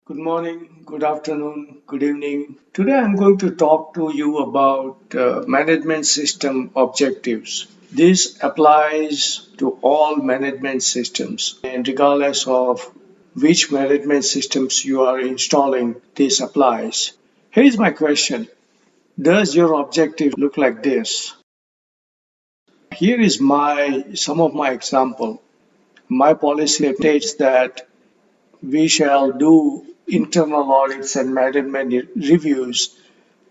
Good morning, good afternoon, good evening. Today I'm going to talk to you about management system objectives. This applies to all management systems, and regardless of which management systems you are installing, this applies. Here is my question. Does your objective look like this? Here is my some of my example. My policy states that we shall do internal audits and management reviews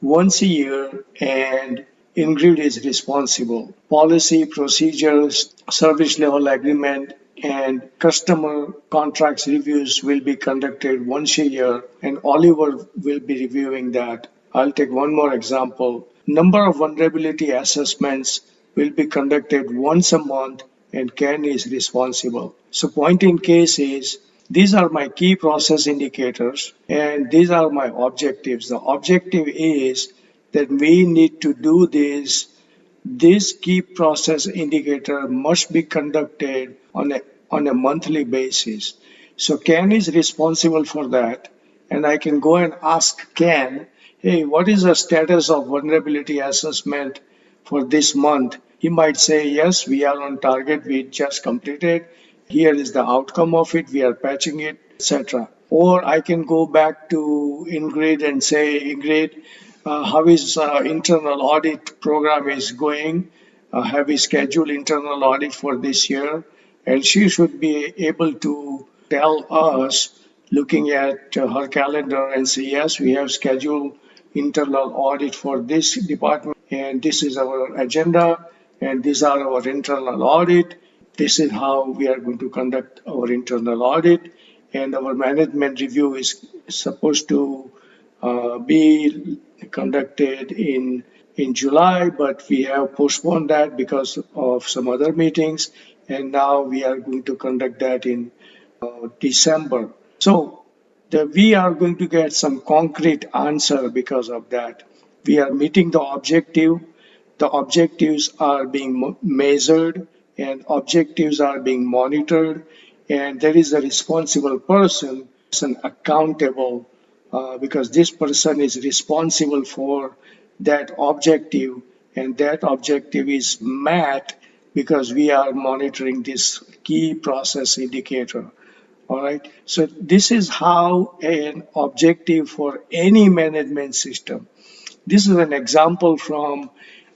once a year, and Ingrid is responsible. Policy, procedures, service level agreement, and customer contracts reviews will be conducted once a year, and Oliver will be reviewing that. I'll take one more example. Number of vulnerability assessments will be conducted once a month, and Ken is responsible. So point in case is these are my key process indicators and these are my objectives. The objective is that we need to do this. This key process indicator must be conducted on a monthly basis. So Ken is responsible for that. And I can go and ask Ken, hey, what is the status of vulnerability assessment for this month? He might say, yes, we are on target. We just completed. Here is the outcome of it. We are patching it, etc. Or I can go back to Ingrid and say, Ingrid, how is internal audit program is going? Have we scheduled internal audit for this year? And she should be able to tell us, looking at her calendar, and say, yes, we have scheduled internal audit for this department, and this is our agenda, and these are our internal audit. This is how we are going to conduct our internal audit, and our management review is supposed to be conducted in July, but we have postponed that because of some other meetings, and now we are going to conduct that in December. So we are going to get some concrete answer because of that. We are meeting the objective. The objectives are being measured and objectives are being monitored, and there is a responsible person accountable because this person is responsible for that objective, and that objective is met because we are monitoring this key process indicator. All right. So this is how an objective for any management system. This is an example from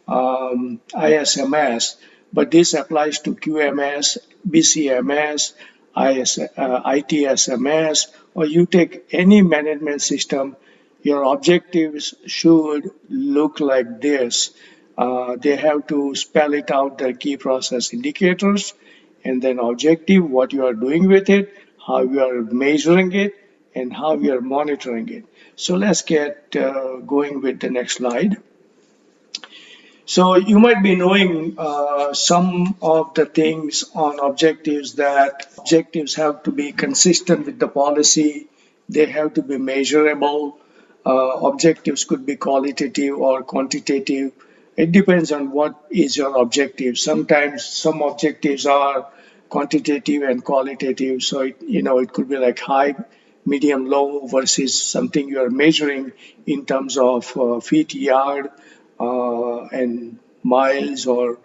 ISMS, but this applies to QMS, BCMS, ITSMS, or you take any management system, your objectives should look like this. They have to spell it out, the key process indicators, and then objective, what you are doing with it, how you are measuring it, and how you are monitoring it. So let's get going with the next slide. So you might be knowing some of the things on objectives, that objectives have to be consistent with the policy. They have to be measurable. Objectives could be qualitative or quantitative. It depends on what is your objective. Sometimes some objectives are quantitative and qualitative. So it could be like high, medium, low versus something you are measuring in terms of feet, yard, and miles, or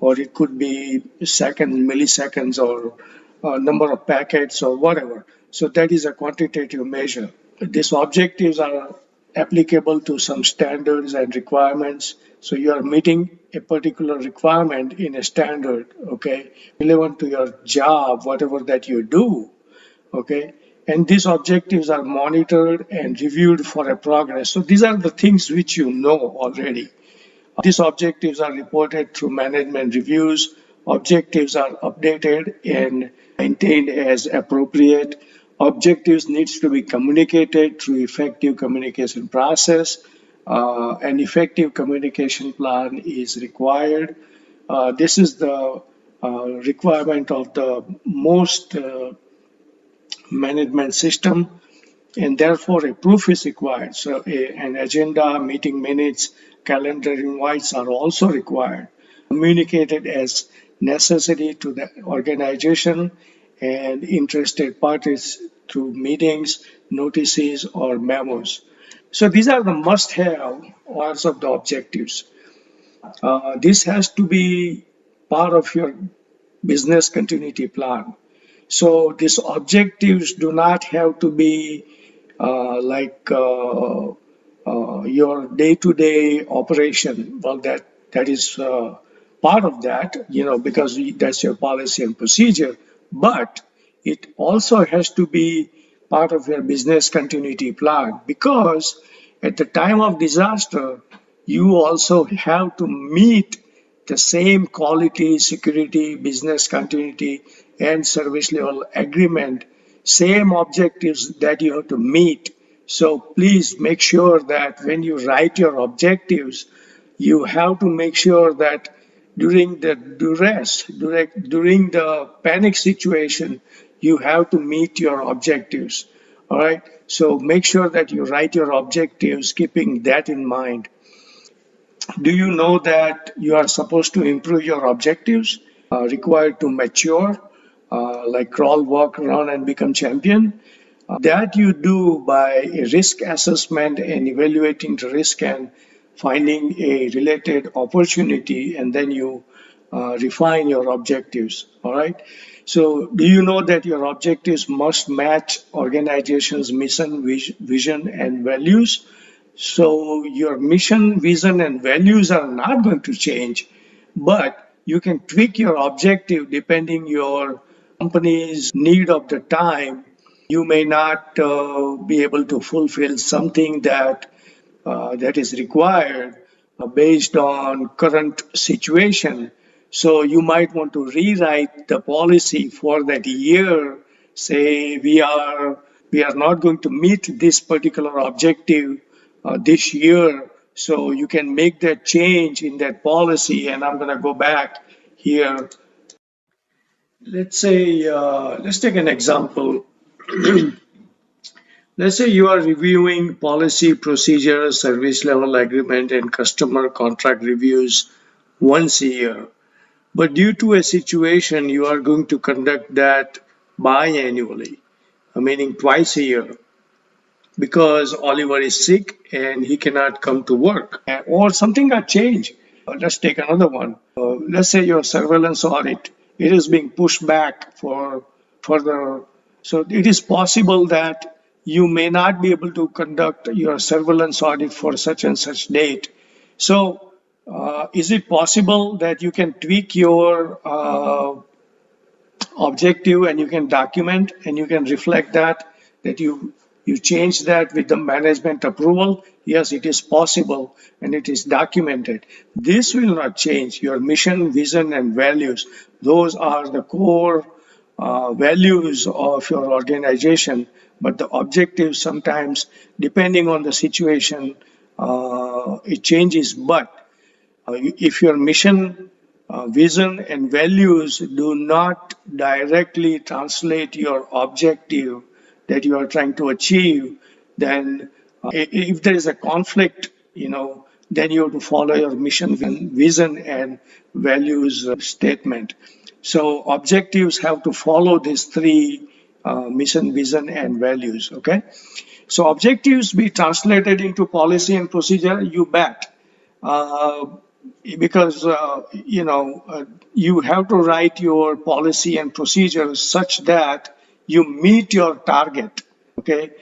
it could be seconds, milliseconds, or number of packets or whatever. So that is a quantitative measure. These objectives are applicable to some standards and requirements. So you are meeting a particular requirement in a standard, okay, relevant to your job, whatever that you do, okay. And these objectives are monitored and reviewed for a progress. So these are the things which you know already. These objectives are reported through management reviews. Objectives are updated and maintained as appropriate. Objectives needs to be communicated through effective communication process. An effective communication plan is required. This is the requirement of the most management system, and therefore a proof is required. So an agenda, meeting minutes, calendar invites are also required, communicated as necessary to the organization, and interested parties through meetings, notices, or memos. So these are the must-have parts of the objectives. This has to be part of your business continuity plan. So these objectives do not have to be your day-to-day operation. Well, that is part of that, because that's your policy and procedure. But it also has to be part of your business continuity plan, because at the time of disaster, you also have to meet the same quality, security, business continuity, and service level agreement, same objectives that you have to meet. So please make sure that when you write your objectives, you have to make sure that during the duress, during the panic situation, you have to meet your objectives. All right. So make sure that you write your objectives, keeping that in mind. Do you know that you are supposed to improve your objectives required to mature, like crawl, walk, run, and become champion? That you do by a risk assessment and evaluating the risk and finding a related opportunity, and then you refine your objectives. All right. So, do you know that your objectives must match organization's mission, vision, and values? So your mission, vision, and values are not going to change, but you can tweak your objective depending your company's need of the time. You may not be able to fulfill something that is required based on current situation. So you might want to rewrite the policy for that year. Say we are not going to meet this particular objective this year. So you can make that change in that policy. And I'm going to go back here. Let's take an example. Let's say you are reviewing policy, procedure, service level agreement, and customer contract reviews once a year. But due to a situation, you are going to conduct that biannually, meaning twice a year, because Oliver is sick and he cannot come to work, or something got changed. Let's take another one. Let's say your surveillance audit, it is being pushed back for further. So it is possible that you may not be able to conduct your surveillance audit for such and such date. So is it possible that you can tweak your objective and you can document and you can reflect that you change that with the management approval? Yes, it is possible and it is documented. This will not change your mission, vision, and values. Those are the core values of your organization, but the objectives sometimes, depending on the situation, it changes. But if your mission, vision, and values do not directly translate your objective that you are trying to achieve, then if there is a conflict, then you have to follow your mission, vision, and values statement. So objectives have to follow these three mission, vision, and values. Okay. So objectives be translated into policy and procedure. You bet. Because you have to write your policy and procedures such that you meet your target. Okay.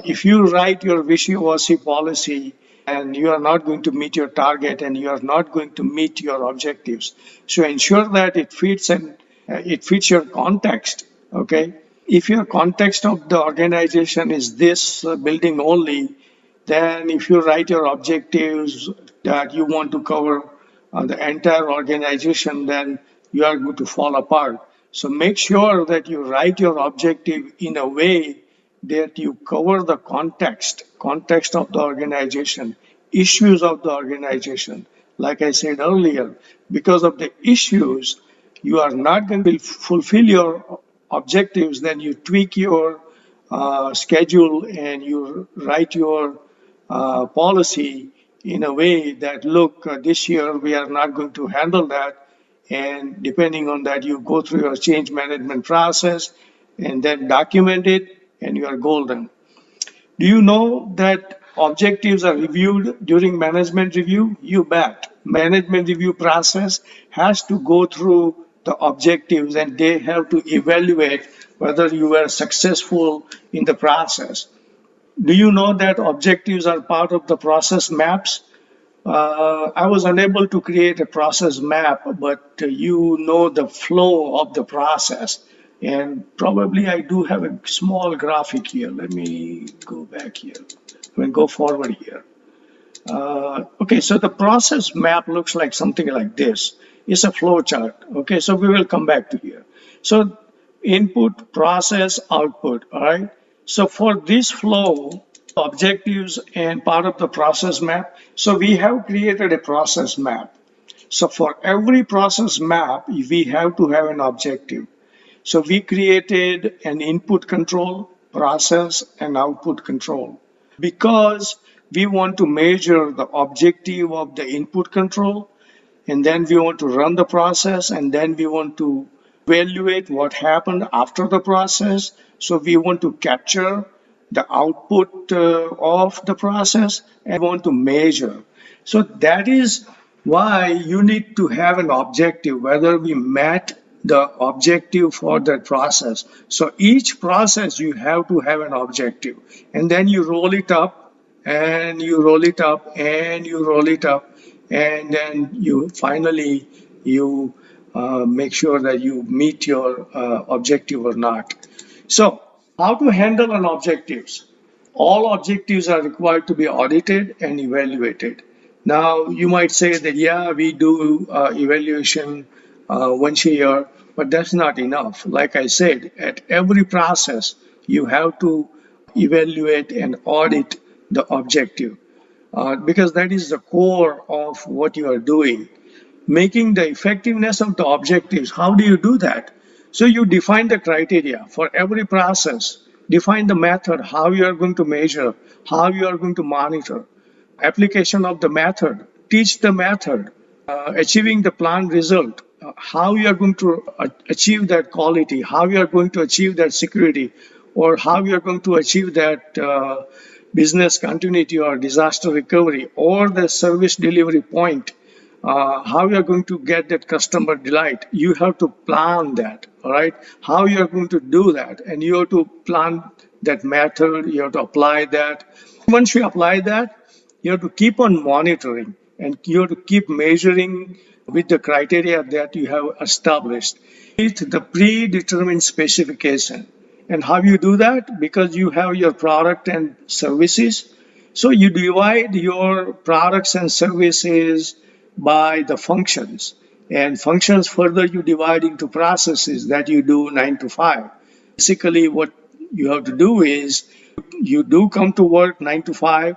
If you write your wishy-washy policy and you are not going to meet your target and you are not going to meet your objectives, so ensure that it fits and it fits your context. Okay. If your context of the organization is this building only, then if you write your objectives that you want to cover the entire organization, then you are going to fall apart. So make sure that you write your objective in a way that you cover the context of the organization, issues of the organization. Like I said earlier, because of the issues, you are not going to fulfill your objectives, then you tweak your schedule and you write your policy in a way that, look, this year we are not going to handle that. And depending on that, you go through your change management process and then document it, and you are golden. Do you know that objectives are reviewed during management review? You bet. Management review process has to go through the objectives and they have to evaluate whether you were successful in the process. Do you know that objectives are part of the process maps? I was unable to create a process map, but you know the flow of the process. And probably I do have a small graphic here. Let me go back here. Go forward here. Okay, so the process map looks like something like this. It's a flow chart. Okay, so we will come back to here. So input, process, output. All right. So for this flow, objectives and part of the process map. So we have created a process map. So for every process map, we have to have an objective. So we created an input control, process, and output control because we want to measure the objective of the input control, and then we want to run the process, and then we want to evaluate what happened after the process. So we want to capture the output of the process and want to measure. So that is why you need to have an objective, whether we met the objective for that process. So each process you have to have an objective, and then you roll it up and you roll it up and you roll it up, and then you finally you make sure that you meet your objective or not. So how to handle an objectives? All objectives are required to be audited and evaluated. Now you might say that yeah, we do evaluation once a year, but that's not enough. Like I said, at every process you have to evaluate and audit the objective because that is the core of what you are doing. Making the effectiveness of the objectives, how do you do that? So you define the criteria for every process, define the method, how you are going to measure, how you are going to monitor, application of the method, teach the method, achieving the planned result, how you are going to achieve that quality, how you are going to achieve that security, or how you are going to achieve that business continuity or disaster recovery, or the service delivery point, how you are going to get that customer delight. You have to plan that, all right? How you are going to do that, and you have to plan that method, you have to apply that. Once you apply that, you have to keep on monitoring and you have to keep measuring with the criteria that you have established. It's the predetermined specification. And how you do that? Because you have your product and services. So you divide your products and services by the functions. And functions further you divide into processes that you do 9 to 5. Basically, what you have to do is you do come to work 9 to 5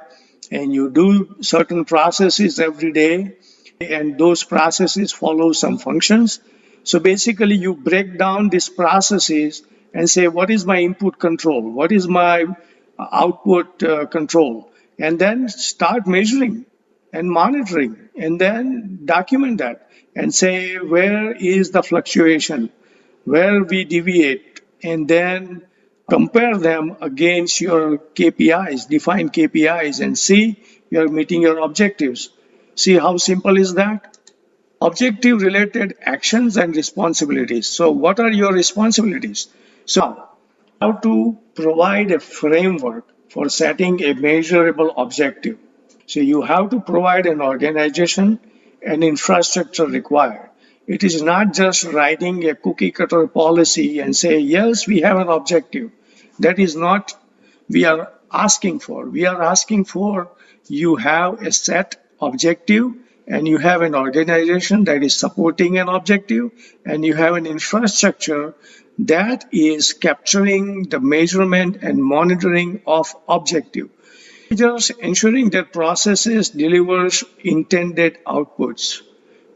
and you do certain processes every day, and those processes follow some functions. So basically you break down these processes and say, what is my input control? What is my output control? And then start measuring and monitoring and then document that and say, where is the fluctuation, where we deviate, and then compare them against your KPIs, define KPIs, and see you're meeting your objectives. See how simple is that? Objective related actions and responsibilities. So what are your responsibilities? So how to provide a framework for setting a measurable objective. So you have to provide an organization and infrastructure required. It is not just writing a cookie cutter policy and say, yes, we have an objective. That is not we are asking for. We are asking for you have a set objective and you have an organization that is supporting an objective and you have an infrastructure that is capturing the measurement and monitoring of objective. Just ensuring that processes delivers intended outputs.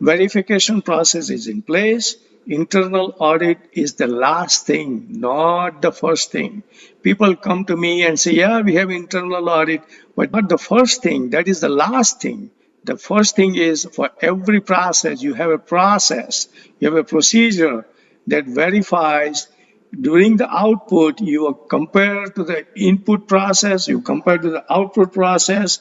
Verification process is in place. Internal audit is the last thing, not the first thing. People come to me and say, yeah, we have internal audit, but not the first thing. That is the last thing. The first thing is for every process, you have a process, you have a procedure that verifies during the output, you compare to the input process, you compare to the output process,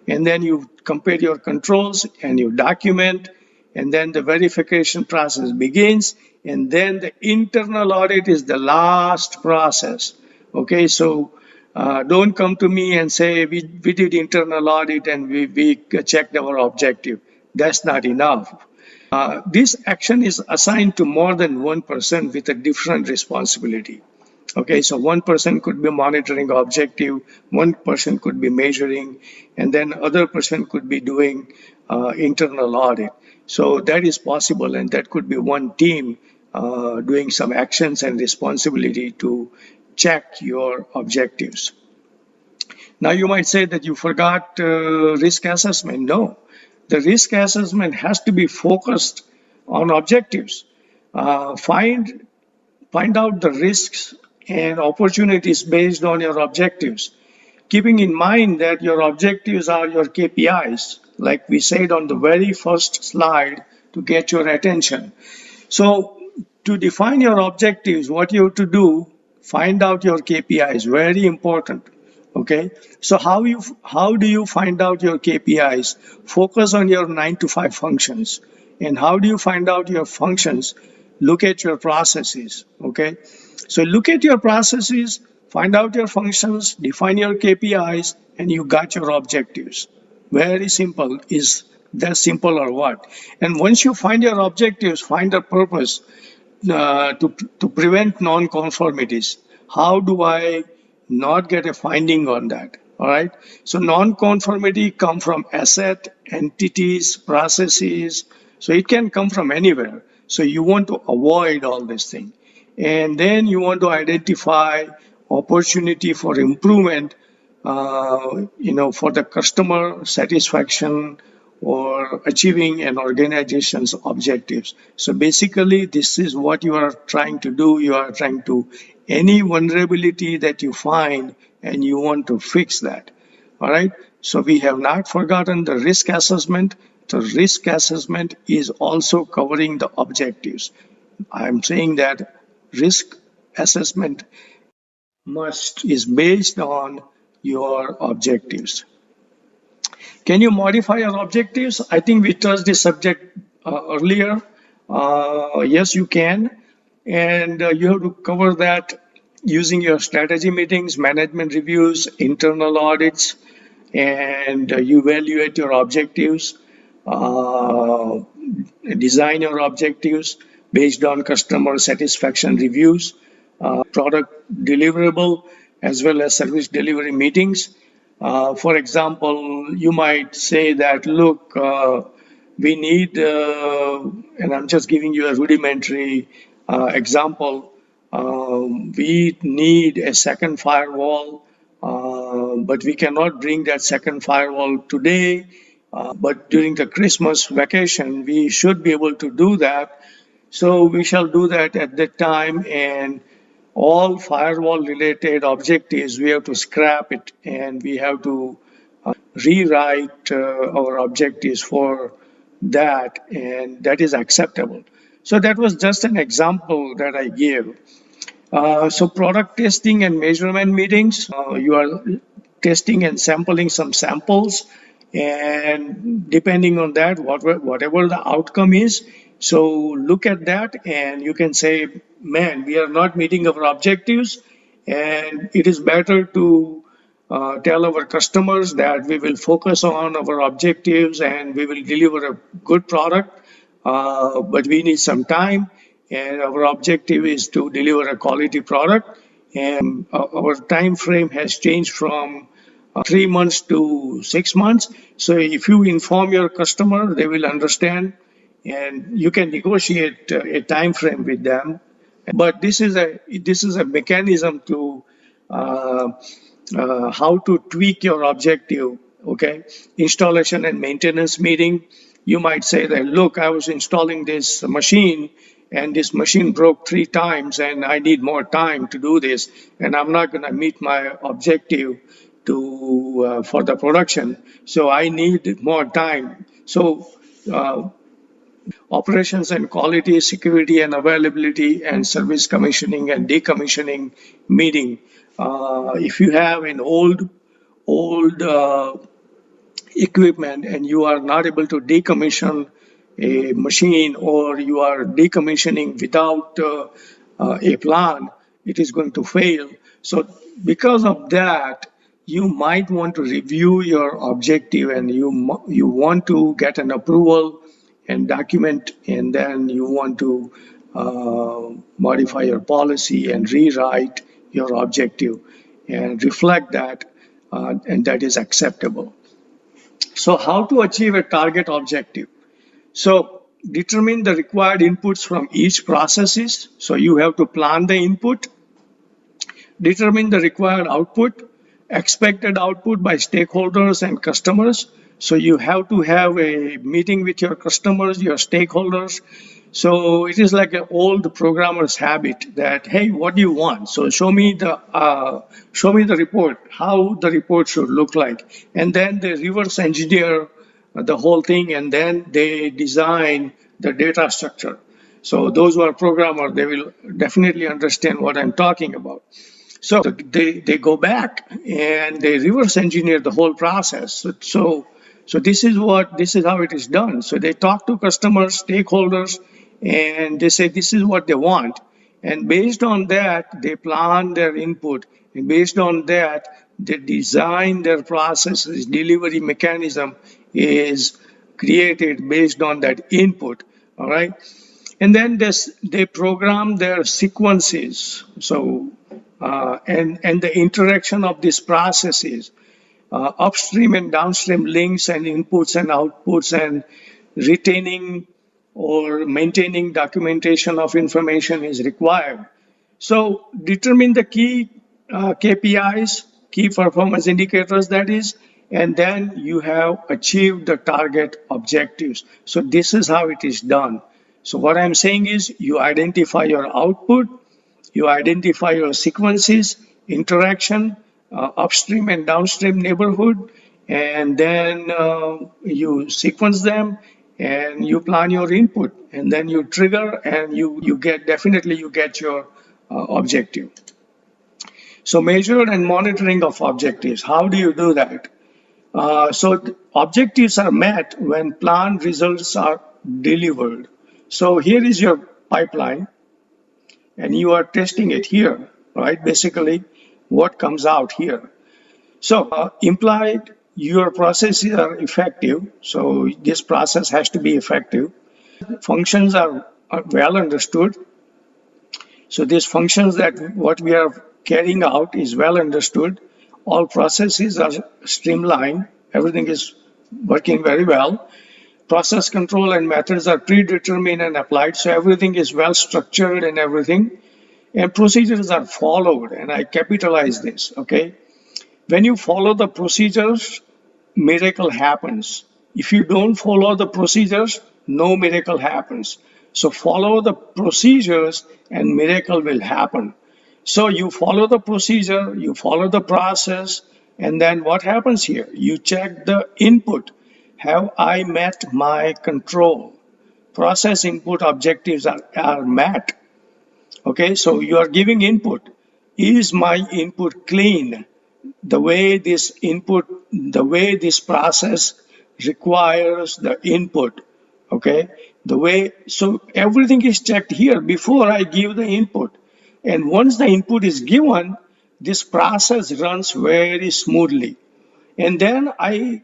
and then you compare your controls and you document, and then the verification process begins, and then the internal audit is the last process. Okay, so don't come to me and say we did internal audit and we checked our objective. That's not enough. This action is assigned to more than one person with a different responsibility. Okay, so one person could be monitoring objective, one person could be measuring, and then other person could be doing internal audit. So that is possible, and that could be one team doing some actions and responsibility to check your objectives. Now you might say that you forgot risk assessment. No, the risk assessment has to be focused on objectives. Find out the risks and opportunities based on your objectives, keeping in mind that your objectives are your KPIs, like we said on the very first slide, to get your attention. So to define your objectives, what you have to do, find out your KPIs, very important. Okay, so how do you find out your KPIs? Focus on your 9 to 5 functions. And how do you find out your functions? Look at your processes. Okay, so look at your processes, find out your functions, define your KPIs, and you got your objectives. Very simple. Is that simple or what? And once you find your objectives, find a purpose to prevent non-conformities. How do I not get a finding on that? All right. So non-conformity come from asset, entities, processes. So it can come from anywhere. So you want to avoid all this thing. And then you want to identify opportunity for improvement, for the customer satisfaction or achieving an organization's objectives. So basically, this is what you are trying to do. You are trying to, any vulnerability that you find, and you want to fix that. All right. So we have not forgotten the risk assessment. The risk assessment is also covering the objectives. I'm saying that risk assessment is based on your objectives. Can you modify your objectives? I think we touched this subject earlier. Yes, you can. And you have to cover that using your strategy meetings, management reviews, internal audits, and you evaluate your objectives, design your objectives based on customer satisfaction reviews, product deliverable, as well as service delivery meetings. For example, you might say that, look, we need, and I'm just giving you a rudimentary example, we need a second firewall, but we cannot bring that second firewall today. But during the Christmas vacation, we should be able to do that. So we shall do that at that time, and all firewall related objectives, we have to scrap it and we have to rewrite our objectives for that, and that is acceptable. So that was just an example that I gave. So product testing and measurement meetings, you are testing and sampling some samples, and depending on that, whatever the outcome is, so look at that and you can say, man, we are not meeting our objectives, and it is better to tell our customers that we will focus on our objectives and we will deliver a good product, but we need some time, and our objective is to deliver a quality product, and our time frame has changed from 3 months to 6 months. So if you inform your customer, they will understand, and you can negotiate a time frame with them. But this is a mechanism to how to tweak your objective. Okay, installation and maintenance meeting. You might say that, look, I was installing this machine, and this machine broke 3 times, and I need more time to do this, and I'm not going to meet my objective for the production, so I need more time. So operations and quality, security and availability, and service commissioning and decommissioning meeting. If you have an old equipment and you are not able to decommission a machine, or you are decommissioning without a plan, it is going to fail. So because of that, you might want to review your objective, and you want to get an approval and document, and then you want to modify your policy and rewrite your objective and reflect that, and that is acceptable. So how to achieve a target objective? So determine the required inputs from each processes. So you have to plan the input, determine the required output, expected output by stakeholders and customers. So you have to have a meeting with your customers, your stakeholders. So it is like an old programmer's habit that, hey, what do you want? So show me the report, how the report should look like, and then they reverse engineer the whole thing, and then they design the data structure. So those who are programmers, they will definitely understand what I'm talking about. So they go back and they reverse engineer the whole process. So this is how it is done. So they talk to customers, stakeholders, and they say this is what they want. And based on that, they plan their input. And based on that, they design their processes. Delivery mechanism is created based on that input. All right. And then they program their sequences. So and the interaction of these processes, upstream and downstream links and inputs and outputs, and retaining or maintaining documentation of information is required. So determine the key KPIs, key performance indicators, that is, and then you have achieved the target objectives. So this is how it is done. So what I'm saying is, you identify your output, you identify your sequences, interaction, upstream and downstream neighborhood, and then you sequence them, and you plan your input, and then you trigger, and you get your objective. So measure and monitoring of objectives. How do you do that? So objectives are met when planned results are delivered. So here is your pipeline, and you are testing it here, right? Basically, what comes out here. So implied, your processes are effective. So this process has to be effective. Functions are well understood. So these functions, that what we are carrying out is well understood. All processes are streamlined. Everything is working very well. Process control and methods are predetermined and applied. So everything is well structured and everything. And procedures are followed. And I capitalize this, okay? When you follow the procedures, miracle happens. If you don't follow the procedures, no miracle happens. So follow the procedures and miracle will happen. So you follow the procedure, you follow the process, and then what happens here? You check the input. Have I met my control? Process input objectives are met. Okay, so you are giving input. Is my input clean? The way this process requires the input. Okay, so everything is checked here before I give the input. And once the input is given, this process runs very smoothly. And then I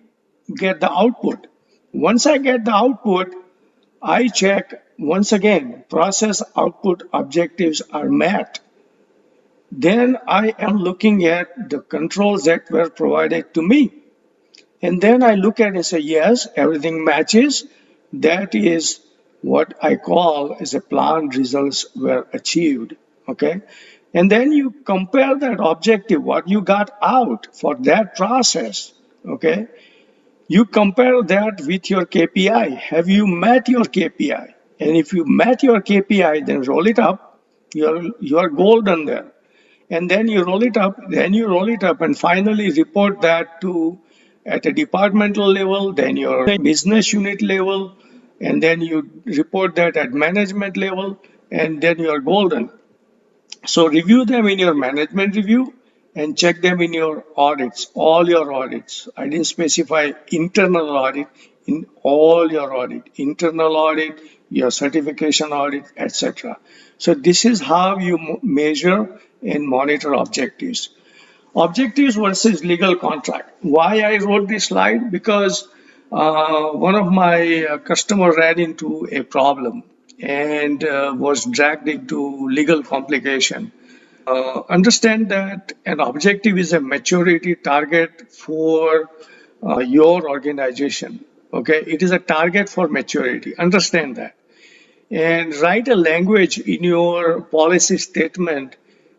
get the output. Once I get the output, I check once again, process output objectives are met. Then I am looking at the controls that were provided to me. And then I look at it and say, yes, everything matches. That is what I call as a planned results were achieved. Okay. And then you compare that objective, what you got out for that process. Okay. You compare that with your KPI. Have you met your KPI? And if you met your KPI, then roll it up. You are golden there. And then you roll it up, and finally report that to at a departmental level, then your business unit level, and then you report that at management level, and then you are golden. So review them in your management review and check them in your audits, all your audits. I didn't specify internal audit, in all your audit, internal audit, your certification audit, etc. So this is how you measure and monitor objectives. Objectives versus legal contract. Why I wrote this slide? Because one of my customer ran into a problem and was dragged into legal complication. Understand that an objective is a maturity target for your organization. Okay, it is a target for maturity. Understand that, and write a language in your policy statement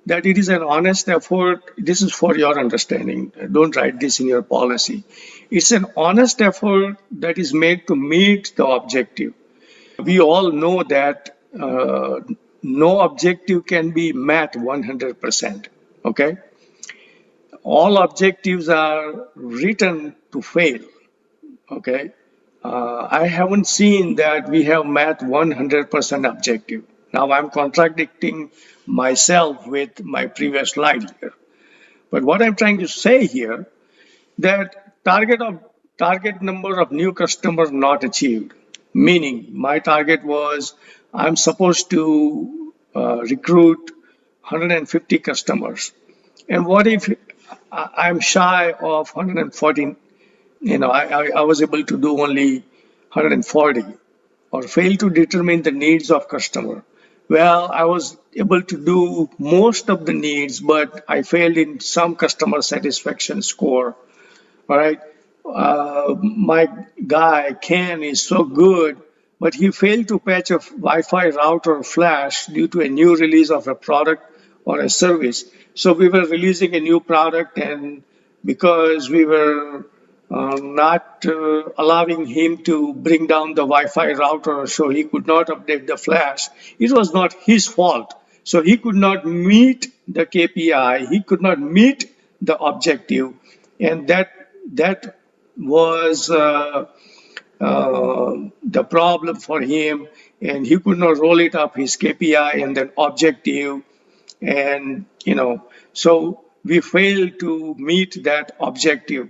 that it is an honest effort. This is for your understanding. Don't write this in your policy. It's an honest effort that is made to meet the objective. We all know that no objective can be met 100%. Okay? All objectives are written to fail. Okay? I haven't seen that we have met 100% objective. Now I'm contradicting myself with my previous slide here. But what I'm trying to say here, that target number of new customers not achieved. Meaning my target was I'm supposed to recruit 150 customers. And what if I'm shy of 114? I was able to do only 140 or fail to determine the needs of customer. Well, I was able to do most of the needs, but I failed in some customer satisfaction score. All right. My guy, Ken, is so good, but he failed to patch a Wi-Fi router flash due to a new release of a product or a service. So we were releasing a new product, and because we were not allowing him to bring down the Wi-Fi router, so he could not update the flash. It was not his fault. So he could not meet the KPI. He could not meet the objective, and that was the problem for him. And he could not roll it up his KPI and then objective, and so we failed to meet that objective,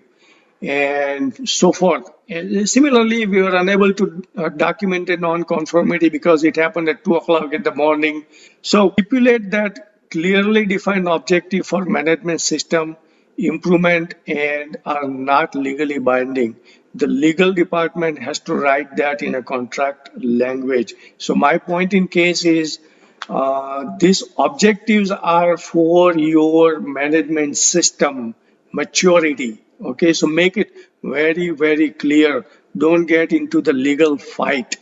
and so forth. And similarly, we were unable to document a non-conformity because it happened at 2 o'clock in the morning. So stipulate that clearly defined objective for management system improvement and are not legally binding. The legal department has to write that in a contract language. So my point in case is these objectives are for your management system maturity. Okay, so make it very, very clear. Don't get into the legal fight,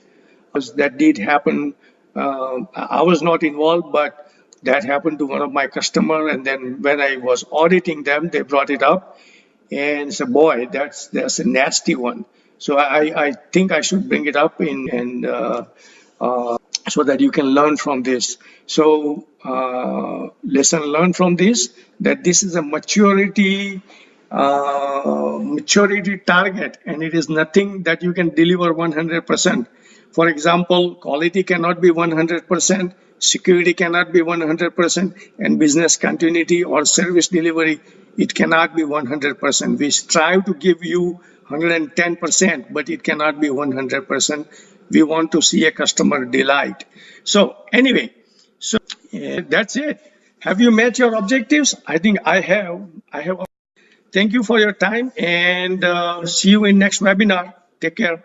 because that did happen. I was not involved, but that happened to one of my customer. And then when I was auditing them, they brought it up and said, "Boy, that's a nasty one." So I think I should bring it up so that you can learn from this. So lesson learned from this, that this is a maturity target, and it is nothing that you can deliver 100%. For example, quality cannot be 100%, security cannot be 100%, and business continuity or service delivery, it cannot be 100%. We strive to give you 110%, but it cannot be 100%. We want to see a customer delight. So anyway, that's it. Have you met your objectives? I think I have. Thank you for your time, and see you in next webinar. Take care.